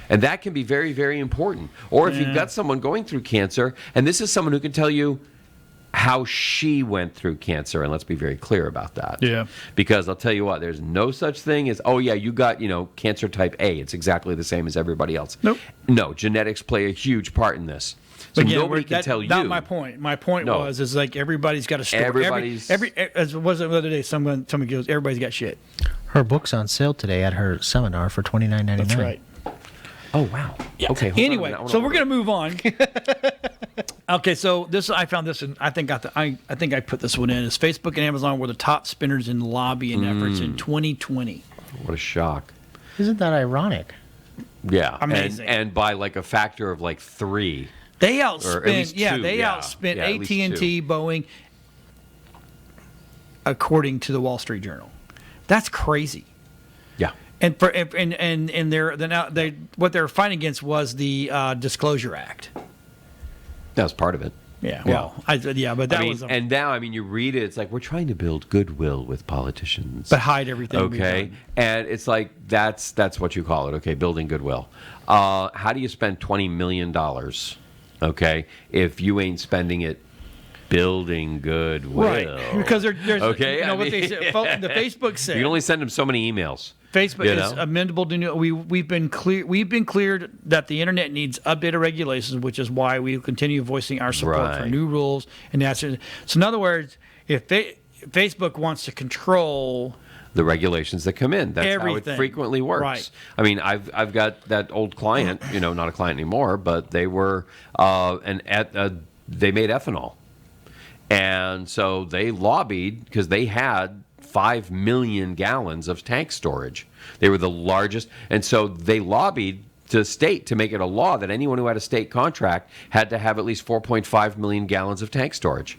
And that can be very, very important. Or if you've got someone going through cancer, and this is someone who can tell you how she went through cancer, and let's be very clear about that. Yeah. Because I'll tell you what, there's no such thing as, oh yeah, you got, cancer type A. It's exactly the same as everybody else. Nope. No, genetics play a huge part in this. So Again, nobody can tell you. Not my point. My point is like everybody's got a story. Everybody's. As was the other day, someone goes, everybody's got shit. Her book's on sale today at her seminar for $29.99. That's right. Oh wow. Yeah. Okay. hold on a Anyway, minute. so we're gonna move on. Okay, so I found this, and I think I put this one in. Is Facebook and Amazon were the top spinners in lobbying efforts in 2020. What a shock. Isn't that ironic? Yeah. Amazing. And by like a factor of like 3. They Or at least outspent, two, they yeah. outspent Yeah, at least AT&T, Boeing, according to the Wall Street Journal. That's crazy. Yeah. And what they're fighting against was the Disclosure Act. That was part of it. Yeah. Well, but that was. And now, you read it. It's like we're trying to build goodwill with politicians, but hide everything. we've Okay, done. and it's like that's what you call it. Okay, building goodwill. How do you spend $20 million? Okay, if you ain't spending it building goodwill, Right? Because there's okay. what they say. The Facebook said You can only send them so many emails. Facebook is amendable to new. We've been cleared that the internet needs updated regulations, which is why we continue voicing our support for Right. new rules. And that's so. In other words, if Facebook wants to control The regulations that come in. That's how everything. it frequently works. Right. I've got that old client, not a client anymore, but they were they made ethanol. And so they lobbied because they had 5 million gallons of tank storage. They were the largest. And so they lobbied to state to make it a law that anyone who had a state contract had to have at least 4.5 million gallons of tank storage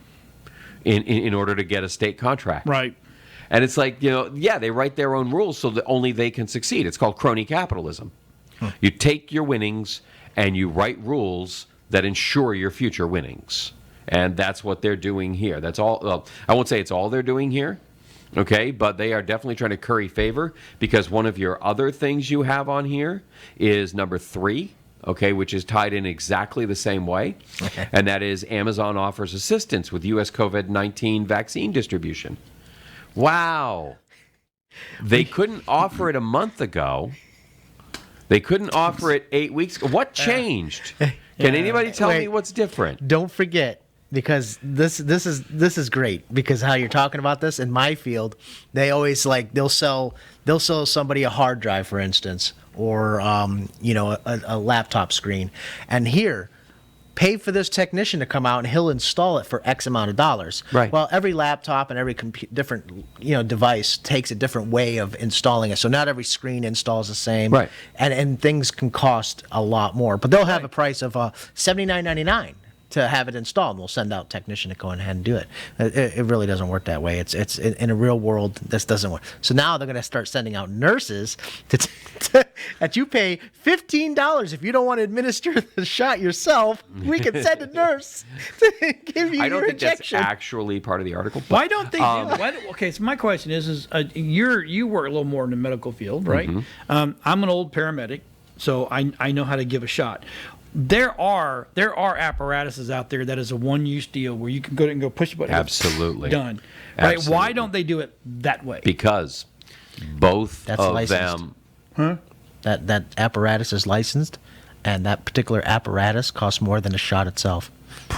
in order to get a state contract. right. And it's like, they write their own rules so that only they can succeed. It's called crony capitalism. You take your winnings and you write rules that ensure your future winnings. And that's what they're doing here. That's all. Well, I won't say it's all they're doing here, okay? But they are definitely trying to curry favor because one of your other things you have on here is number 3, okay, which is tied in exactly the same way. Okay. And that is Amazon offers assistance with U.S. COVID-19 vaccine distribution. Wow. They couldn't offer it a month ago. They couldn't offer it 8 weeks ago. What changed? Can anybody tell me what's different? Don't forget, because this is great, because how you're talking about this in my field, they always they'll sell somebody a hard drive, for instance, or a laptop screen, and here, pay for this technician to come out and he'll install it for X amount of dollars. Right. Well, every laptop and every different device takes a different way of installing it. So not every screen installs the same. Right. And things can cost a lot more. But they'll have a price of $79.99 to have it installed. We'll send out a technician to go ahead and do it. It really doesn't work that way. It's in a real world, this doesn't work. So now they're going to start sending out nurses that you pay $15 if you don't want to administer the shot yourself. We can send a nurse to give you I don't your think injection. that's actually part of the article. Why don't they do that? Okay, so my question is you work a little more in the medical field, right? Mm-hmm. I'm an old paramedic, so I know how to give a shot. There are apparatuses out there that is a one-use deal where you can go push a button. Absolutely. Done. Right? Absolutely. Why don't they do it that way? Because both That's of licensed. them. That apparatus is licensed, and that particular apparatus costs more than the shot itself.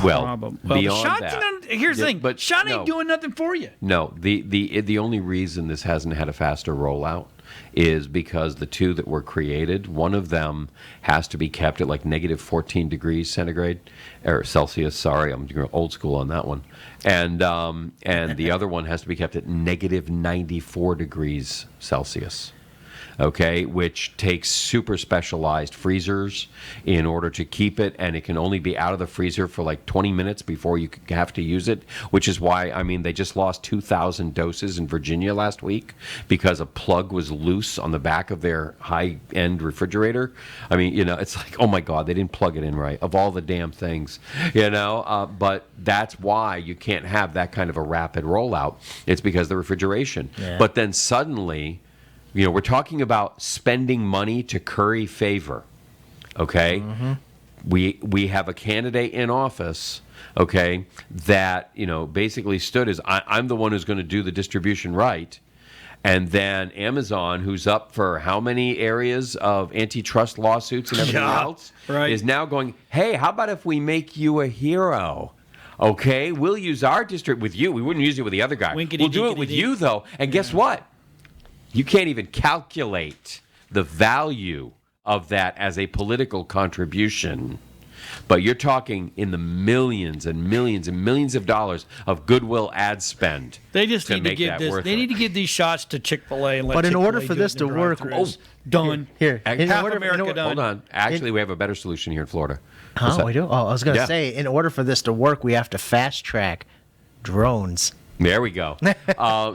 Well, Well, beyond shot's that. here's the thing. But shot ain't no. doing nothing for you. No, the only reason this hasn't had a faster rollout is because the two that were created, one of them has to be kept at like negative 14 degrees centigrade or Celsius. Sorry, I'm old school on that one. And the other one has to be kept at negative 94 degrees Celsius. okay, which takes super specialized freezers in order to keep it, and it can only be out of the freezer for like 20 minutes before you have to use it, which is why, I mean, they just lost 2,000 doses in Virginia last week because a plug was loose on the back of their high-end refrigerator. I mean, it's like, oh my God, they didn't plug it in right, of all the damn things, but that's why you can't have that kind of a rapid rollout. It's because of the refrigeration. Yeah. But then suddenly, we're talking about spending money to curry favor, okay? Mm-hmm. We have a candidate in office, okay, that, basically stood as, I'm the one who's going to do the distribution right. And then Amazon, who's up for how many areas of antitrust lawsuits and everything else, right, is now going, hey, how about if we make you a hero? Okay, we'll use our district with you. We wouldn't use it with the other guy. We'll do it with you, though. And guess what? You can't even calculate the value of that as a political contribution. But you're talking in the millions and millions and millions of dollars of goodwill ad spend. They just need to give this. They need to give these shots to Chick-fil-A and let. But in Chick-fil-A order for this to work, done. Here, half America done. Hold on. Actually, we have a better solution here in Florida. We do? Oh, I was going to say, in order for this to work, we have to fast track drones. There we go.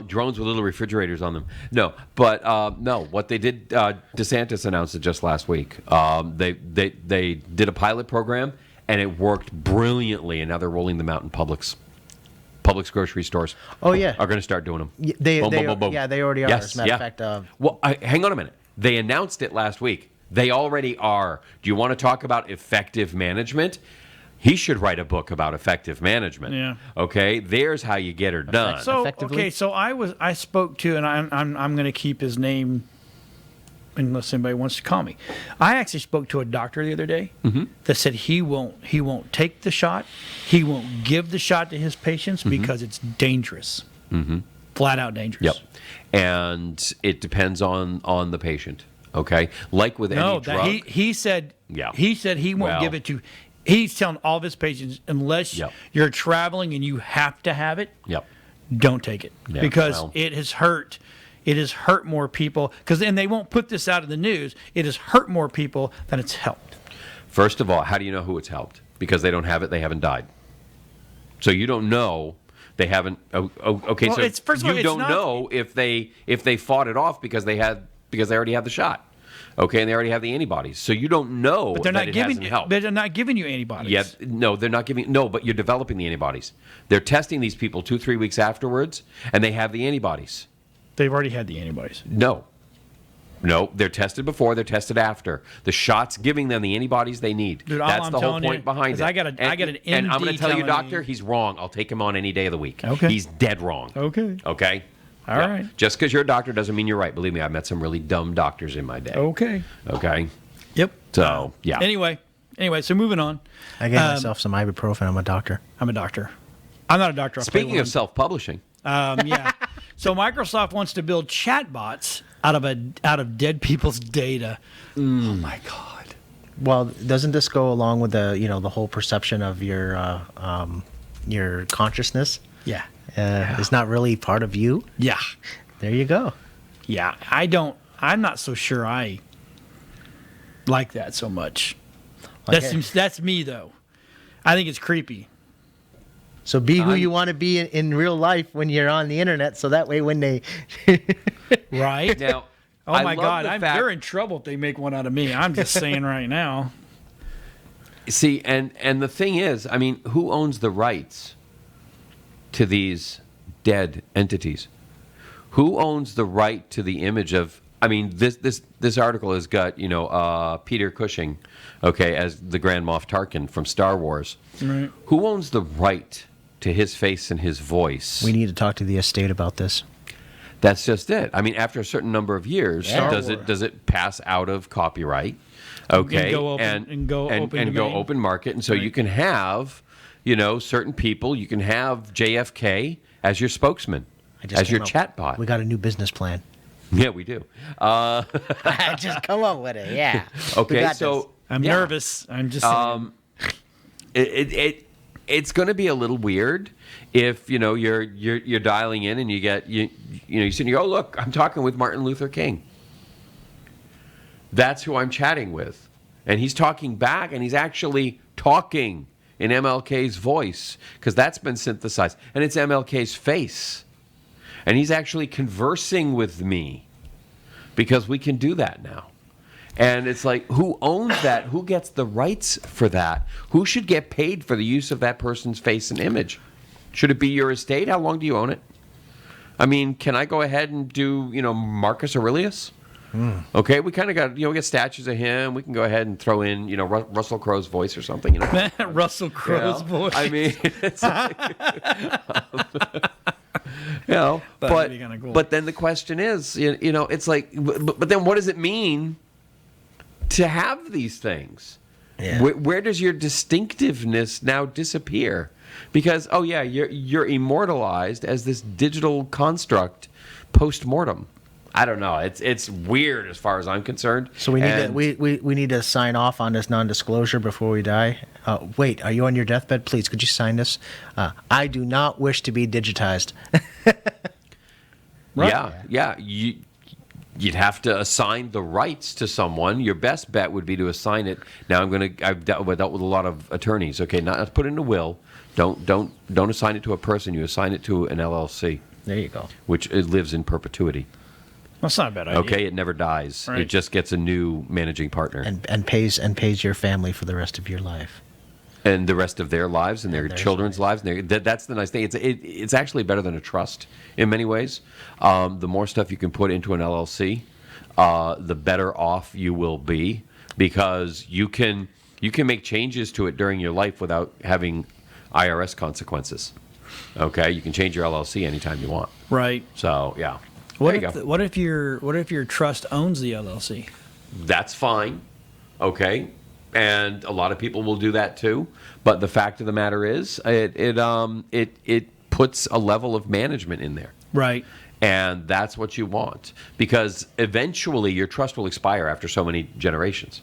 Drones with little refrigerators on them. No, but no. What they did, DeSantis announced it just last week. They did a pilot program, and it worked brilliantly. And now they're rolling them out in Publix grocery stores. Oh yeah, are going to start doing them. They already are. Yes, as a matter of fact. Well, hang on a minute. They announced it last week. They already are. Do you want to talk about effective management? He should write a book about effective management. Yeah. Okay. There's how you get her done. So I spoke to, and I'm going to keep his name unless anybody wants to call me. I actually spoke to a doctor the other day that said he won't take the shot. He won't give the shot to his patients because it's dangerous. Flat out dangerous. Yep. And it depends on the patient. Okay. Like with any drug. He said he won't give it to. He's telling all of his patients, unless you're traveling and you have to have it, don't take it because it has hurt. It has hurt more people and they won't put this out in the news. It has hurt more people than it's helped. First of all, how do you know who it's helped? Because they don't have it, they haven't died. So you don't know they haven't. Okay, well, so you don't know if they fought it off because they already have the shot. Okay, and they already have the antibodies, so you don't know. But they're not giving. Helped. They're not giving you antibodies. Yeah, no, they're not giving. No, but you're developing the antibodies. They're testing these people 2-3 weeks afterwards, and they have the antibodies. They've already had the antibodies. No, they're tested before. They're tested after. The shot's giving them the antibodies they need. Dude, that's the whole point behind it. I got an MD and I'm going to tell you, doctor, me. he's wrong. I'll take him on any day of the week. Okay, he's dead wrong. Okay. All right. Just because you're a doctor doesn't mean you're right. Believe me, I've met some really dumb doctors in my day. Okay. Yep. So, yeah. Anyway, so moving on. I gave myself some ibuprofen. I'm a doctor. I'm a doctor. I'm not a doctor. Speaking of self-publishing. Yeah. So Microsoft wants to build chatbots out of dead people's data. Oh my God. Well, doesn't this go along with the whole perception of your consciousness? Yeah. It's not really part of you. Yeah. There you go. Yeah. I'm not so sure I like that so much. That's me though. I think it's creepy. So be who you want to be in real life when you're on the internet, so that way when they right now. Oh my God, they're in trouble if they make one out of me. I'm just saying right now. See, and the thing is, I mean, who owns the rights to these dead entities? Who owns the right to the image of? I mean, this article has got Peter Cushing, okay, as the Grand Moff Tarkin from Star Wars. Right. Who owns the right to his face and his voice? We need to talk to the estate about this. That's just it. I mean, after a certain number of years, does it pass out of copyright? Okay, and go open market, and so you can have, certain people. You can have JFK as your spokesman, as your chatbot. We got a new business plan. Yeah, we do. Just come up with it. Yeah. Okay, so I'm nervous. I'm just saying. It's going to be a little weird if you're dialing in and you get you sit and you go, oh look, I'm talking with Martin Luther King. That's who I'm chatting with. And he's talking back, and he's actually talking in MLK's voice, because that's been synthesized. And it's MLK's face. And he's actually conversing with me, because we can do that now. And it's like, who owns that? Who gets the rights for that? Who should get paid for the use of that person's face and image? Should it be your estate? How long do you own it? I mean, can I go ahead and do, Marcus Aurelius? Okay, we kind of got, we got statues of him. We can go ahead and throw in, Russell Crowe's voice or something. Russell Crowe's voice. I mean, it's like, but then the question is, it's like, but then what does it mean to have these things? Yeah. Where does your distinctiveness now disappear? Because you're immortalized as this digital construct post-mortem. I don't know. It's weird as far as I'm concerned. So we need to sign off on this non-disclosure before we die. Wait, are you on your deathbed? Please, could you sign this? I do not wish to be digitized. Right. Yeah. You'd have to assign the rights to someone. Your best bet would be to assign it. Now I've dealt with a lot of attorneys. Okay, not put in a will. Don't assign it to a person. You assign it to an LLC. There you go. Which it lives in perpetuity. That's not a bad idea. Okay, it never dies. Right. It just gets a new managing partner. And pays your family for the rest of your life. And the rest of their lives and their children's lives. And that's the nice thing. It's actually better than a trust in many ways. The more stuff you can put into an LLC, the better off you will be, because you can make changes to it during your life without having IRS consequences. Okay, you can change your LLC anytime you want. Right. So yeah. What if your trust owns the LLC? That's fine. Okay. And a lot of people will do that too. But the fact of the matter is, it puts a level of management in there. Right. And that's what you want, because eventually your trust will expire after so many generations.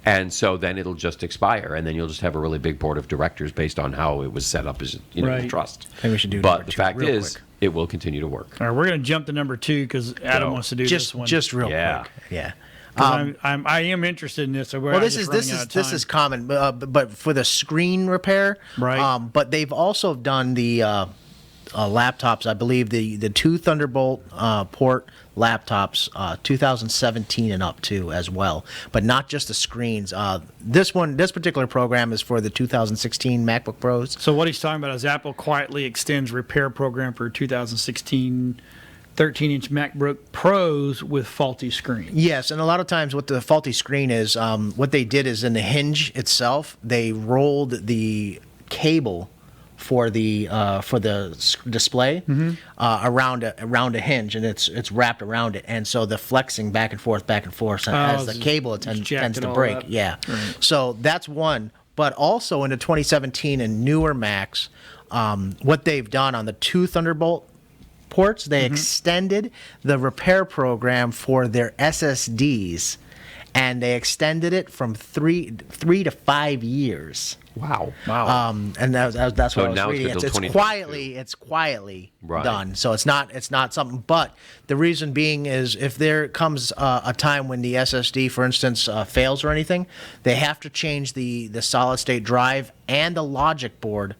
And so then it'll just expire, and then you'll just have a really big board of directors based on how it was set up as Right. the trust. I think we should do But number the two fact real is, quick. it will continue to work. All right, we're going to jump to number 2 because Adam wants to do this one. Just real Yeah. quick. Yeah. 'Cause I am interested in this. So Well, this is common, but for the screen repair, Right. But they've also done the laptops. I believe the 2 Thunderbolt port laptops, 2017 and up too, as well. But not just the screens. This particular program is for the 2016 MacBook Pros. So what he's talking about is Apple quietly extends repair program for 2016 13-inch MacBook Pros with faulty screen. Yes, and a lot of times what the faulty screen is, what they did is in the hinge itself, they rolled the cable for the display around a hinge, and it's wrapped around it, and so the flexing back and forth as the cable tends to break. Up. Yeah, Right. so that's one. But also in the 2017 and newer Macs, what they've done on the 2 Thunderbolt ports, they extended the repair program for their SSDs, and they extended it from 3 to 5 years. Wow. And that's what So I was now it's reading. good till It's quietly Right. done. So it's not something. But the reason being is if there comes a time when the SSD, for instance, fails or anything, they have to change the solid state drive and the logic board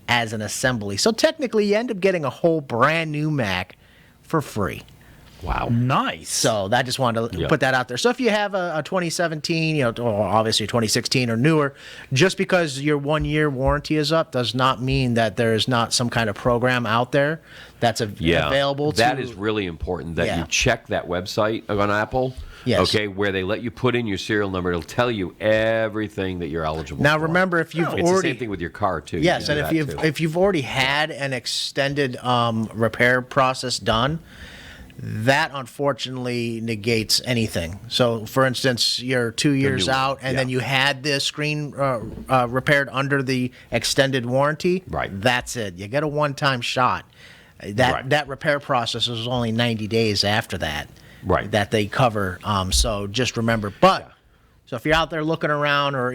as an assembly. So technically, you end up getting a whole brand new Mac for free. Wow. Nice. So I just wanted to Yeah. put that out there. So if you have a 2017, or obviously 2016 or newer, just because your 1-year warranty is up does not mean that there is not some kind of program out there that's available. That is really important that you check that website on Apple. Yes. Okay, where they let you put in your serial number. It'll tell you everything that you're eligible Now for. remember, if you've It's already the same thing with your car too. yes, You and can do if that, too. if you've already had an extended repair process done, that unfortunately negates anything. So, for instance, you're 2 years new one, out, and then you had the screen repaired under the extended warranty. Right. That's it. You get a one-time shot. That repair process is only 90 days after that. Right. That they cover. So just remember. But so if you're out there looking around, or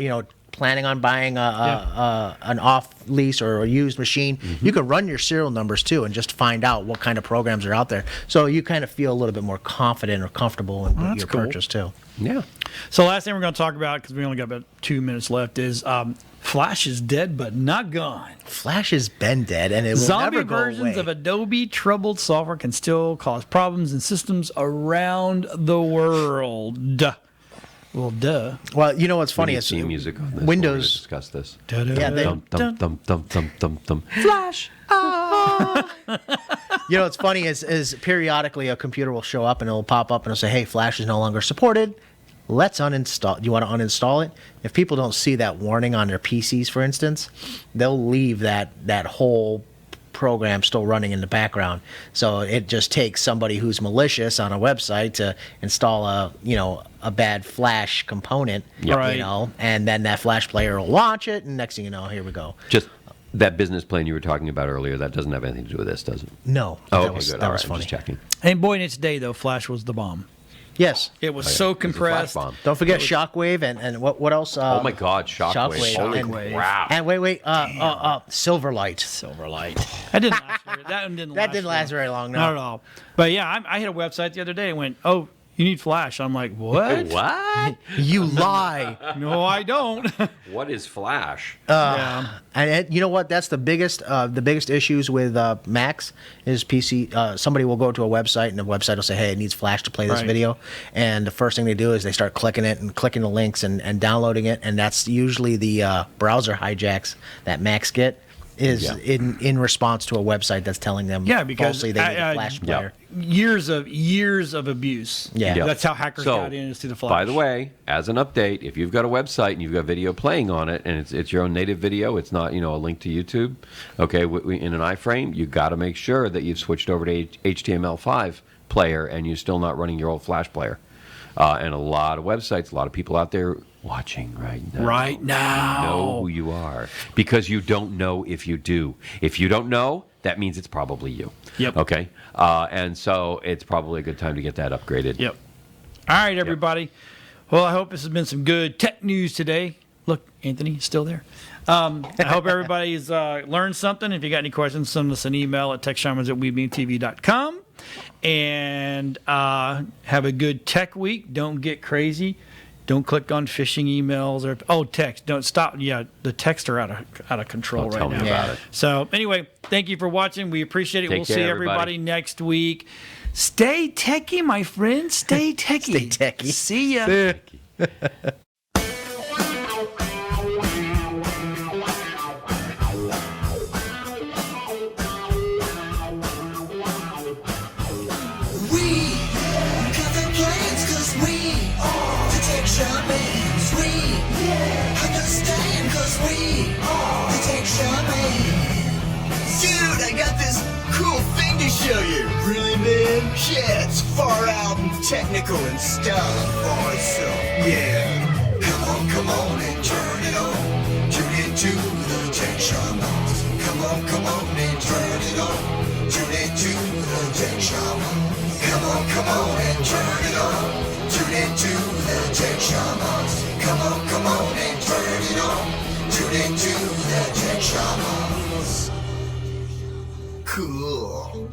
planning on buying an off lease or a used machine, you can run your serial numbers too and just find out what kind of programs are out there. So you kind of feel a little bit more confident or comfortable in your cool. purchase too. Yeah. So last thing we're going to talk about, because we only got about 2 minutes left, is Flash is dead but not gone. Flash has been dead, and it will Zombie never go versions away. of Adobe troubled software can still cause problems in systems around the world. Well, duh. Well, you know what's funny We need is theme music on this. Windows- We're gonna discuss this. Yeah, they- Dum dum dum dum dum dum dum. Flash. You know what's funny is periodically a computer will show up and it'll pop up and it'll say, "Hey, Flash is no longer supported. Let's uninstall." Do you want to uninstall it? If people don't see that warning on their PCs, for instance, they'll leave that whole program still running in the background. So it just takes somebody who's malicious on a website to install a bad Flash component, Right. and then that Flash player will launch it, and next thing you know, here we go. Just that business plan you were talking about earlier. That doesn't have anything to do with this, does it? No, Oh, that okay, was, good. that All was right, I'm funny. just checking. And boy, in its day, though, Flash was the bomb. Yes. It was Oh, yeah. so It was a flash compressed. bomb. Don't forget Shockwave and what else? Oh my God, Shockwave! Shockwave. Holy Shockwave. crap! And wait, Silverlight. Silverlight. That didn't last very, That didn't last very long, no. Not at all. But yeah, I hit a website the other day and went, "Oh, you need Flash." I'm like, "What? What? You lie. No, I don't." What is Flash? Yeah. And you know what? That's the biggest issues with Macs is PC. Somebody will go to a website and the website will say, "Hey, it needs Flash to play this Right. video," and the first thing they do is they start clicking it and clicking the links and downloading it, and that's usually the browser hijacks that Macs get. Is Yeah. in response to a website that's telling them Yeah, because falsely they need a Flash yeah. player. Years of abuse. Yeah. Yep. That's how hackers So, got in, is through the Flash. By the way, as an update, if you've got a website and you've got video playing on it, and it's your own native video, it's not a link to YouTube. Okay, in an iframe, you got to make sure that you've switched over to HTML5 player and you're still not running your old Flash player. And a lot of websites, a lot of people out there watching right now. Know who you are, because you don't know if you do. If you don't know, that means it's probably you. Yep. Okay. And so it's probably a good time to get that upgraded. Yep. All right, everybody. Well, I hope this has been some good tech news today. Look, Anthony is still there. I hope everybody's learned something. If you got any questions, send us an email at techshamans@webeamtv.com. And have a good tech week. Don't get crazy. Don't click on phishing emails or text. Don't stop. Yeah, the texts are out of control right Tell me now. about it. So anyway, thank you for watching. We appreciate it. Take We'll care, see everybody. everybody next week. Stay techie, my friend. Stay techie. Stay techie. See ya. We got the plans 'cause we are the tech shamans. We understand 'cause we are the tech shamans. Dude, I got this cool thing to show you. Really, man? Yeah, it's far out and technical and stuff. Awesome. Yeah. Come on and turn it on. Tune into the tech shamans. Come on and turn it on. Tune into the tech shamans. Come on and turn it on. Tune into the tech shamans. Come on and turn it on. Tune into the tech shamans. Cool.